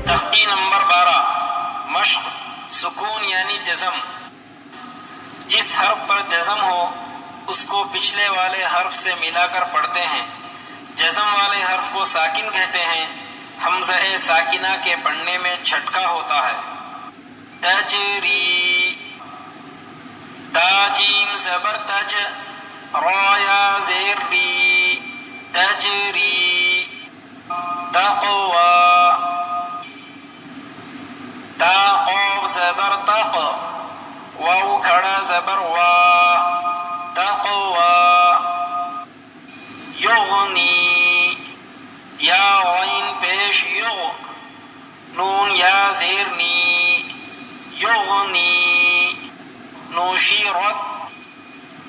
تختی نمبر 12 مشق سکون یعنی جزم. جس حرف پر جزم ہو اس کو پچھلے والے حرف سے ملا کر پڑھتے ہیں. جزم والے حرف کو ساکن کہتے ہیں. حمزہ ساکنہ کے پڑھنے میں چھٹکا ہوتا ہے. تجری، تا جیم زبر تج، را یا زیر ری، تجری. تقوی، تا قاف زبر تق، واو کھڑا زبر وا، تقوی. یغنی، یا غین پیش یغ، نون یا زیر نی، یغنی. نوشیرت،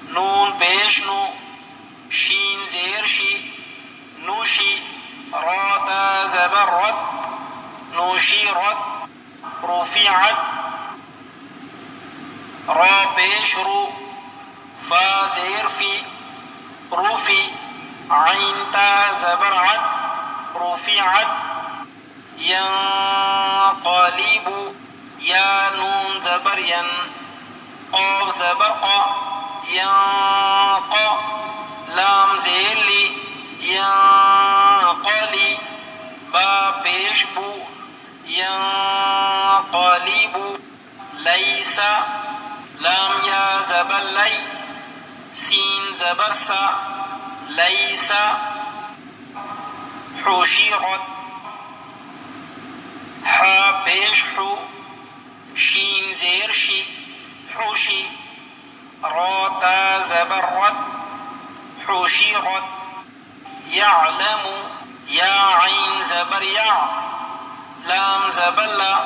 نون پیش نو، شین زیر شی، نوشی. را تا زبر رت، نوشیرت. رفعت، را پیش رو، فا زیر فی، رفی. عین تا زبر عت، رفعت. ینقلب، یا نون زبر ین، قاف زبر قا، ینق. لام زیر لی، ینقلی. با پیش بو، ینقلب. لیسا، لام یا زبر لی، سین زبر سا، لیسا. حشرت، حا پیش حو، شین زیر شی، حشی. را تا زبر رت، حشرت. یعلم، یا عین زبر یا، لام زبر لا،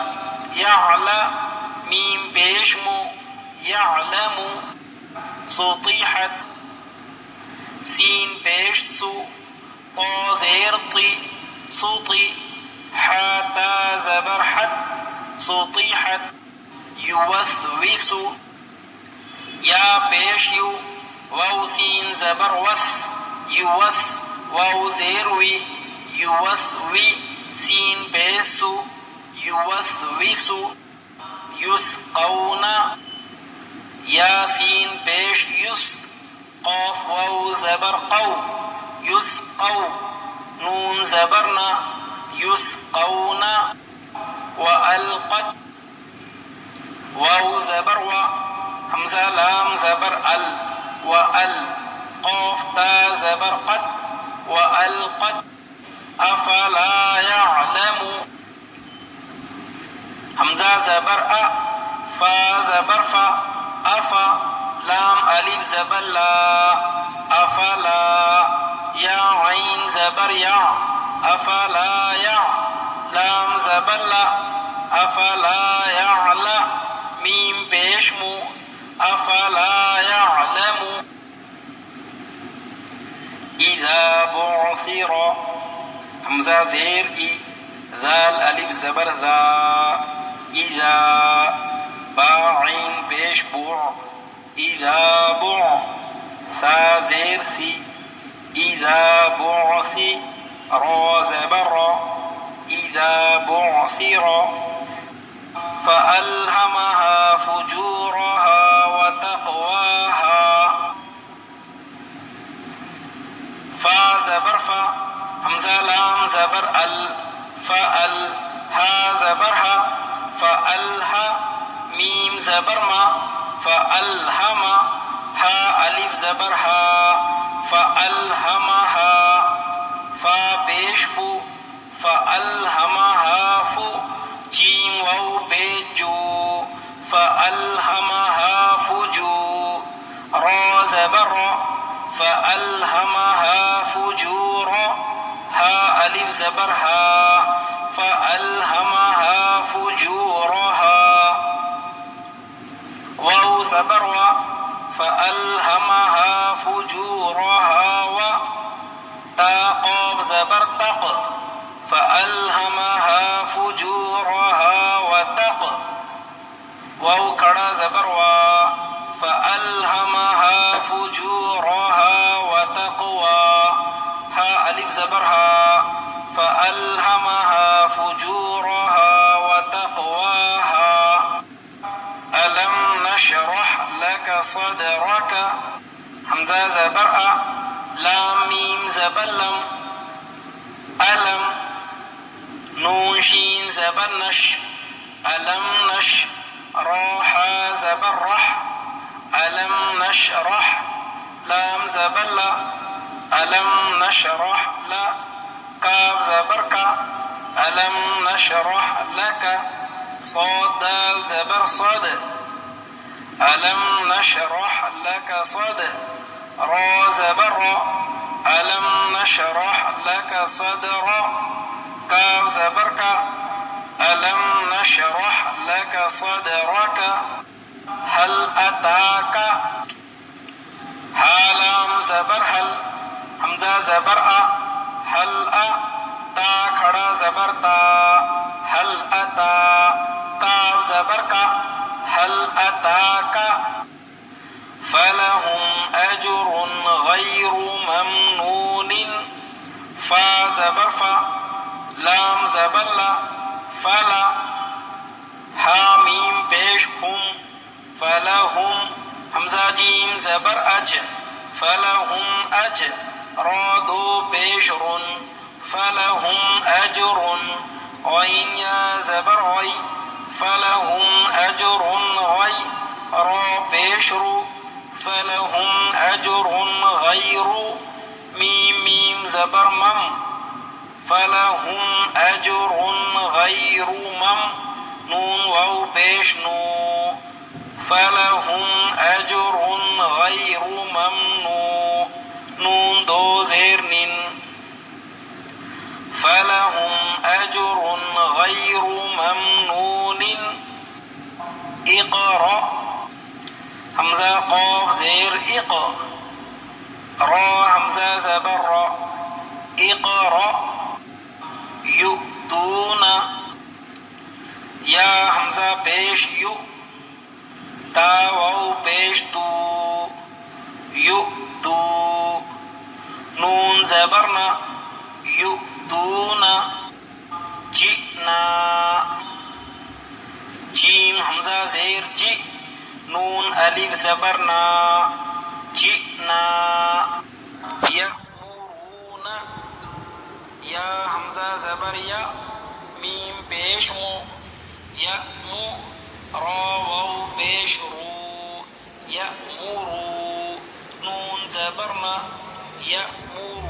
یعلا. میم پیش مو، یعلم. سطیحت، سین پیش سو، طا زیر طی، سطی. حا تا زبر حت، سطیحت. یوسوس، یا پیش یو، واو سین زبر وس، یوس. واو زیر وی، یوسوی. سین پیش سو، یوسوسو. یسقون، یا سین پیش یس، قاف واو زبر قو، یسقو. نون زبرنا، یسقون. وألقت، واو زبر و، حمزہ لام زبر ال، وأل. قاف تا زبر قد، وألقت. افلا يعلم، حمزہ زبر ا، فا زبر فا، افا. لام الف زبر لا، افلا. یا عین زبر یا، افلا یا. لام زبر لا، افلا یعلا. میم پیش مو، افلا یعلم. اذا بعثر، حمزہ زیر ای، ذال الف زبر ذا، اذا. با عین پیش بوع، اذا بوع. سا زیر سی، اذا بعثی. را زبر را، اذا بعثر. فألهمها فجورها وتقواها. فا زبر فا، حمزہ لام زبر ال، فأل. ہا زبر ہا، فألہا. میم زبر ما، فألہما. ہا الف زبر ہا، فألہمہا. فا پیش فو، فألہمہا فو. جیم واو پیش جو، فألہمہا فجو. را زبر را، فألہمہا فجورا. ہا الف زبر ہا، فألہمہا فجورہا. واو زبر وا، فألہمہا فجورہا و. تا قاف زبر تق، فألہمہا فجورہا وتق. واو کھڑا زبر وا، فألہمہا فجورہا وتقوا. الف زبر ها فألهمها فجورها وتقواها. ألم نشرح لك صدرك حمزة زبر أ لام ميم زبر لم ألم نون شين زبر نش ألم نش راح زبر رح ألم نشرح لام زبر لا ألم نشرح لا كاف زبر كا ألم نشرح لك صاد دال زبر صاد ألم نشرح لك صدر را زبر را ألم نشرح لك صدرا كاف زبر كا ألم نشرح لك صدرك. هل أتاك حالام زبر هل حمزة زبر أ هل أ تا کھڑا زبر تا هل أتا كاف زبر کا هل أتاك. فلهم أجر غير ممنون فا زبر فا لام زبر لا فلا حامیم پیش ہم فلهم حمزہ جیم زبر اج فلهم اج را دو پیش رن فلهم أجر غین یا زبر غی فلهم أجر غی را پیش رو فلهم أجر غیر میم میم زبر مم فلهم أجر غیر مم نون واو پیش نو فلهم أجر غیر ممنون نون دو زیر نن فلهم أجر غیر ممنون. اقرأ حمزہ قاف زیر اق را حمزہ زبر را اقرأ یؤتون یا حمزہ پیش یو تا واو پیش تو یؤتو نون زبرنا یؤتون جئنا جیم حمزہ زیر جی نون الف زبرنا جئنا. یأمرون یا حمزہ زبر یا میم پیش مو یأمو را واو پیش رو یأمرو نون زبرنا یأمرو